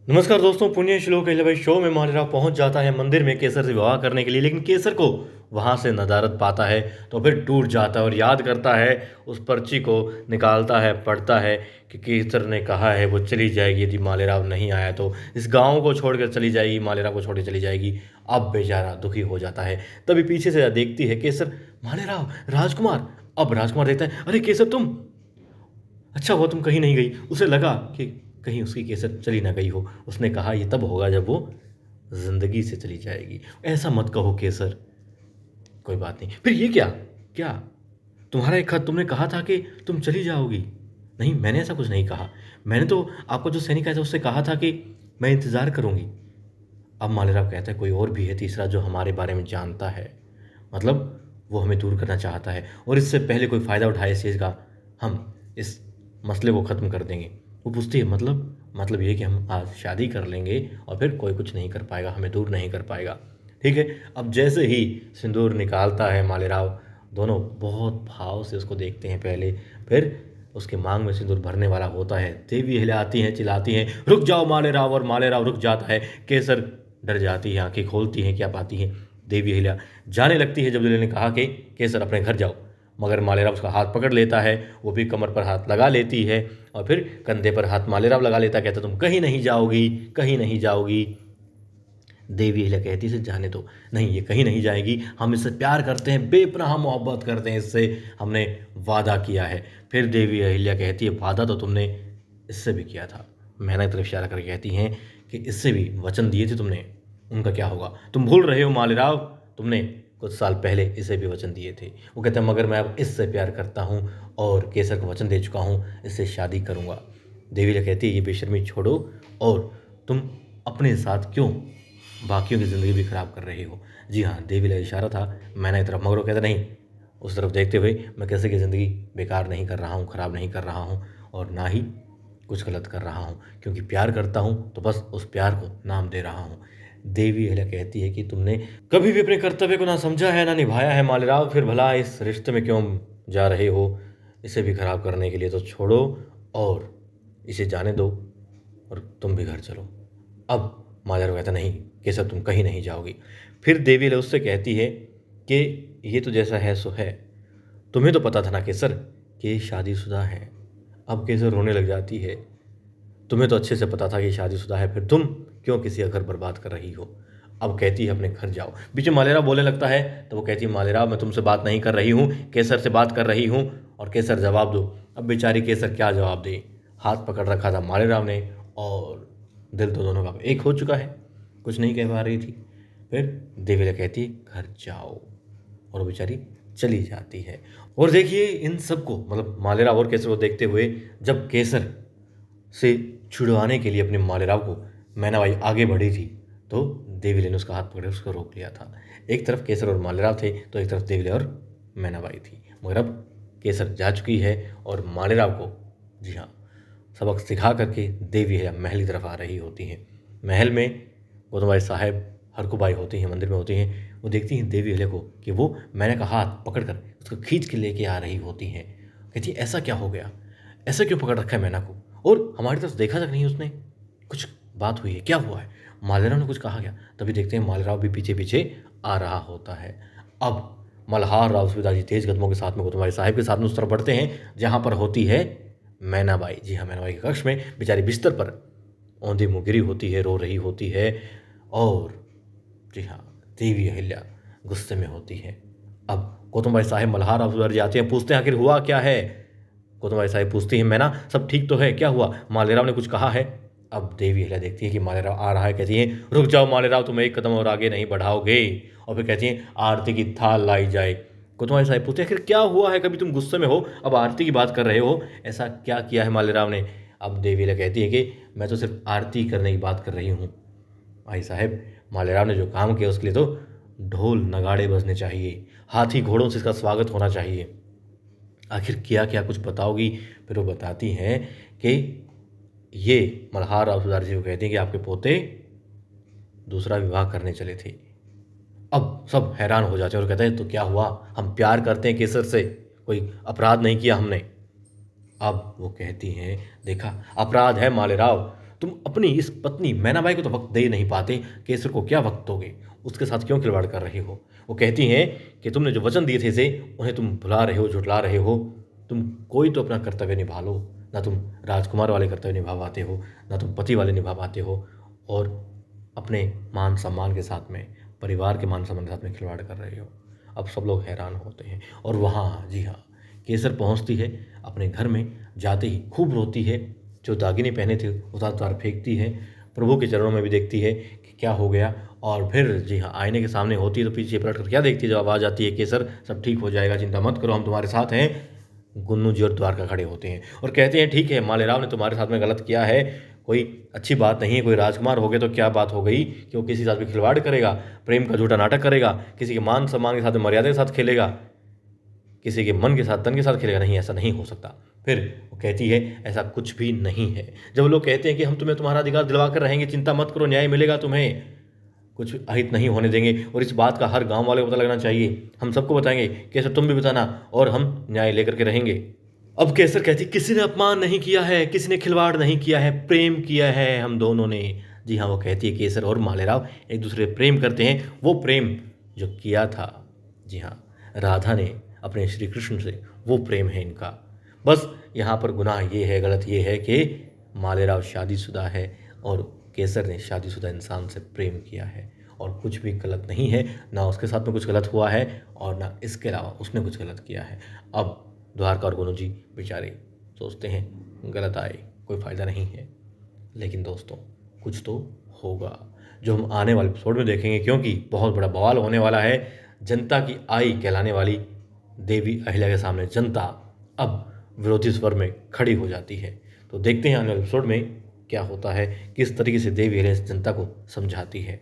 नमस्कार दोस्तों, पुण्य श्लोक अहिल्याबाई शो में मालेराव पहुंच जाता है मंदिर में केसर से विवाह करने के लिए, लेकिन केसर को वहां से नदारद पाता है तो फिर टूट जाता है और याद करता है, उस पर्ची को निकालता है, पढ़ता है कि केसर ने कहा है वो चली जाएगी यदि मालेराव नहीं आया तो, इस गांव को छोड़कर चली जाएगी, मालेराव को छोड़ के चली जाएगी। अब बेचारा दुखी हो जाता है। तभी पीछे से देखती है केसर, मालेराव, राजकुमार। अब राजकुमार देखता है, अरे केसर तुम, अच्छा हुआ तुम कहीं नहीं गई। उसे लगा कि कहीं उसकी केसर चली ना गई हो। उसने कहा ये तब होगा जब वो जिंदगी से चली जाएगी। ऐसा मत कहो केसर, कोई बात नहीं। फिर ये क्या क्या तुम्हारा एक खत, तुमने कहा था कि तुम चली जाओगी। नहीं, मैंने ऐसा कुछ नहीं कहा। मैंने तो आपको जो सैनिक आया था उससे कहा था कि मैं इंतज़ार करूंगी। अब मालेराव कहता है कोई और भी है तीसरा जो हमारे बारे में जानता है, मतलब वो हमें दूर करना चाहता है और इससे पहले कोई फ़ायदा उठाए इस चीज़ का, हम इस मसले को ख़त्म कर देंगे। वो पूछती है मतलब ये कि हम आज शादी कर लेंगे और फिर कोई कुछ नहीं कर पाएगा, हमें दूर नहीं कर पाएगा। ठीक है। अब जैसे ही सिंदूर निकालता है मालेराव, दोनों बहुत भाव से उसको देखते हैं पहले, फिर उसके मांग में सिंदूर भरने वाला होता है। देवी हिलाती हैं, चिल्लाती हैं, रुक जाओ मालेराव, और मालेराव रुक जाता है। केसर डर जाती है, आंखें खोलती हैं, क्या पाती हैं, देवी हिला जाने लगती है जब दुल्हन ने कहा कि केसर अपने घर जाओ। मगर मालेराव उसका हाथ पकड़ लेता है, वो भी कमर पर हाथ लगा लेती है और फिर कंधे पर हाथ मालेराव लगा लेता है, कहता तुम कहीं नहीं जाओगी, कहीं नहीं जाओगी। देवी अहिल्या कहती है इसे जाने दो। नहीं, ये कहीं नहीं जाएगी, हम इससे प्यार करते हैं, बेपनाह मोहब्बत करते हैं इससे, हमने वादा किया है। फिर देवी अहिल्या कहती है वादा तो तुमने इससे भी किया था। मैना की तरफ इशारा करके कहती हैं कि इससे भी वचन दिए थे तुमने, उनका क्या होगा? तुम भूल रहे हो मालेराव, तुमने कुछ साल पहले इसे भी वचन दिए थे। वो कहते हैं मगर मैं अब इससे प्यार करता हूँ और केसर को वचन दे चुका हूँ, इससे शादी करूँगा। देवी अहिल्या कहती है ये बेशर्मी छोड़ो और तुम अपने साथ क्यों बाकियों की ज़िंदगी भी ख़राब कर रहे हो। जी हाँ, देवी का इशारा था मैना की तरफ, मगर वो कहता नहीं, उस तरफ देखते हुए, मैं किसी की ज़िंदगी बेकार नहीं कर रहा हूँ, ख़राब नहीं कर रहा हूँ और ना ही कुछ गलत कर रहा हूँ, क्योंकि प्यार करता हूँ तो बस उस प्यार को नाम दे रहा हूँ। देवी अहिल्या कहती है कि तुमने कभी भी अपने कर्तव्य को ना समझा है ना निभाया है मालेराव, फिर भला इस रिश्ते में क्यों जा रहे हो? इसे भी खराब करने के लिए तो छोड़ो और इसे जाने दो और तुम भी घर चलो। अब मालेराव कहता नहीं केसर, तुम कहीं नहीं जाओगी। फिर देवी अहिल्या उससे कहती है कि ये तो जैसा है सो है, तुम्हें तो पता था ना केसर कि ये शादीशुदा है। अब केसर रोने लग जाती है, तुम्हें तो अच्छे से पता था कि शादीशुदा है, फिर तुम क्यों किसी का घर बर्बाद कर रही हो? अब कहती है अपने घर जाओ। बीच में मालेराव बोलने लगता है तो वो कहती है मालेराव मैं तुमसे बात नहीं कर रही हूँ, केसर से बात कर रही हूँ। और केसर जवाब दो। अब बेचारी केसर क्या जवाब दे, हाथ पकड़ रखा था मालेराव ने और दिल तो दोनों का एक हो चुका है, कुछ नहीं कह पा रही थी। फिर देवीला कहती है घर जाओ और वो बेचारी चली जाती है। और देखिए इन सबको, मतलब मालेराव और केसर को देखते हुए, जब केसर से छुड़वाने के लिए अपने मालेराव को मैनाबाई आगे बढ़ी थी तो देवीले ने उसका हाथ पकड़े उसको रोक लिया था। एक तरफ केसर और मालेराव थे तो एक तरफ देवीले और मैनाबाई थी, मगर अब केसर जा चुकी है और मालेराव को, जी हाँ, सबक सिखा करके देवी है महल की तरफ आ रही होती हैं। महल में गौतमबाई साहब हरकुबाई होती हैं, मंदिर में होती हैं। वो देखती हैं देवी अहिल्या को कि वो मैना का हाथ पकड़कर उसको खींच के लेके आ रही होती हैं। कहती है ऐसा क्या हो गया, ऐसा क्यों पकड़ रखा है मैना को, और हमारी तरफ देखा तक नहीं उसने, कुछ बात हुई है, क्या हुआ है? मालेराव ने कुछ कहा क्या? तभी देखते हैं मालेराव भी पीछे पीछे आ रहा होता है। अब मल्हार राव सुबेदार जी तेज कदमों के साथ में गौतमबाई साहब के साथ में उस तरफ बढ़ते हैं जहाँ पर होती है मैनाबाई। जी हाँ, मैनाबाई के कक्ष में बेचारी बिस्तर पर औंधी मुँह गिरी होती है, रो रही होती है और जी हाँ, देवी अहिल्या गुस्से में होती है। अब गौतमबाई साहब मल्हार राव सुबेदार जी आते हैं, पूछते हैं आखिर हुआ क्या है। गौतमबाई साहब पूछती हैं मैना सब ठीक तो है, क्या हुआ, मालेराव ने कुछ कहा है? अब देवी अहिल्या देखती है कि मालेराव आ रहा है, कहती है रुक जाओ मालेराव, तुम एक कदम और आगे नहीं बढ़ाओगे। और फिर कहती हैं आरती की थाल लाई जाए। गौतमबाई साहब पूछते हैं आखिर क्या हुआ है, कभी तुम गुस्से में हो अब आरती की बात कर रहे हो, ऐसा क्या किया है मालेराव ने? अब देवी अहिल्या कहती है कि मैं तो सिर्फ आरती करने की बात कर रही हूँ। भाई साहब, मालेराव ने जो काम किया उसके लिए तो ढोल नगाड़े बजने चाहिए, हाथी घोड़ों से इसका स्वागत होना चाहिए। आखिर किया क्या, कुछ बताओगी? फिर वो बताती हैं कि ये मल्हार राव सुबेदार जी को कहती हैं कि आपके पोते दूसरा विवाह करने चले थे। अब सब हैरान हो जाते हैं और कहते हैं तो क्या हुआ, हम प्यार करते हैं केसर से, कोई अपराध नहीं किया हमने। अब वो कहती हैं देखा अपराध है मालेराव, तुम अपनी इस पत्नी मैनाबाई को तो वक्त दे नहीं पाते, केसर को क्या वक्त दोगे? उसके साथ क्यों खिलवाड़ कर रहे हो? वो कहती हैं कि तुमने जो वचन दिए थे इसे, उन्हें तुम भुला रहे हो, झुठला रहे हो। तुम कोई तो अपना कर्तव्य निभा लो। ना तुम राजकुमार वाले कर्तव्य निभा पाते हो, ना तुम पति वाले निभा पाते हो, और अपने मान सम्मान के साथ में, परिवार के मान सम्मान के साथ में खिलवाड़ कर रहे हो। अब सब लोग हैरान होते हैं। और वहाँ, जी हाँ, केसर पहुँचती है अपने घर में। जाते ही खूब रोती है, जो दागिने पहने थे उतार उतार फेंकती है, प्रभु के चरणों में भी देखती है कि क्या हो गया। और फिर जी हाँ, आईने के सामने होती है तो पीछे पलट कर क्या देखती है, जब आवाज़ आती है, केसर सब ठीक हो जाएगा, चिंता मत करो, हम तुम्हारे साथ हैं। गुन्नू जी और द्वारका खड़े होते हैं और कहते हैं, ठीक है, मालेराव ने तुम्हारे साथ में गलत किया है, कोई अच्छी बात नहीं है। कोई राजकुमार हो गए तो क्या बात हो गई कि वो किसी साथ भी खिलवाड़ करेगा, प्रेम का झूठा नाटक करेगा, किसी के मान सम्मान के साथ में, मर्यादा के साथ खेलेगा, किसी के मन के साथ, तन के साथ खेलेगा? नहीं, ऐसा नहीं हो सकता। फिर वो कहती है, ऐसा कुछ भी नहीं है। जब लोग कहते हैं कि हम तुम्हें तुम्हारा अधिकार दिलवा कर रहेंगे, चिंता मत करो, न्याय मिलेगा तुम्हें, कुछ अहित नहीं होने देंगे, और इस बात का हर गांव वाले को पता लगना चाहिए, हम सबको बताएंगे, केसर तुम भी बताना, और हम न्याय लेकर के रहेंगे। अब केसर कहती, किसी ने अपमान नहीं किया है, किसी ने खिलवाड़ नहीं किया है, प्रेम किया है हम दोनों ने। जी हाँ, वो कहती है, केसर और मालेराव एक दूसरे प्रेम करते हैं, वो प्रेम जो किया था, जी हाँ, राधा ने अपने श्री कृष्ण से, वो प्रेम है इनका। बस यहाँ पर गुनाह ये है, गलत ये है कि मालेराव शादीशुदा है और केसर ने शादीशुदा इंसान से प्रेम किया है, और कुछ भी गलत नहीं है, ना उसके साथ में कुछ गलत हुआ है और ना इसके अलावा उसने कुछ गलत किया है। अब द्वारका और गुरु जी बेचारे सोचते हैं, गलत आए कोई फ़ायदा नहीं है, लेकिन दोस्तों कुछ तो होगा जो हम आने वाले एपिसोड में देखेंगे, क्योंकि बहुत बड़ा बवाल होने वाला है। जनता की आई कहलाने वाली देवी अहिल्या के सामने जनता अब विरोधी स्वर में खड़ी हो जाती है। तो देखते हैं आने वाले एपिसोड में क्या होता है, किस तरीके से देवी अहिल्या जनता को समझाती है।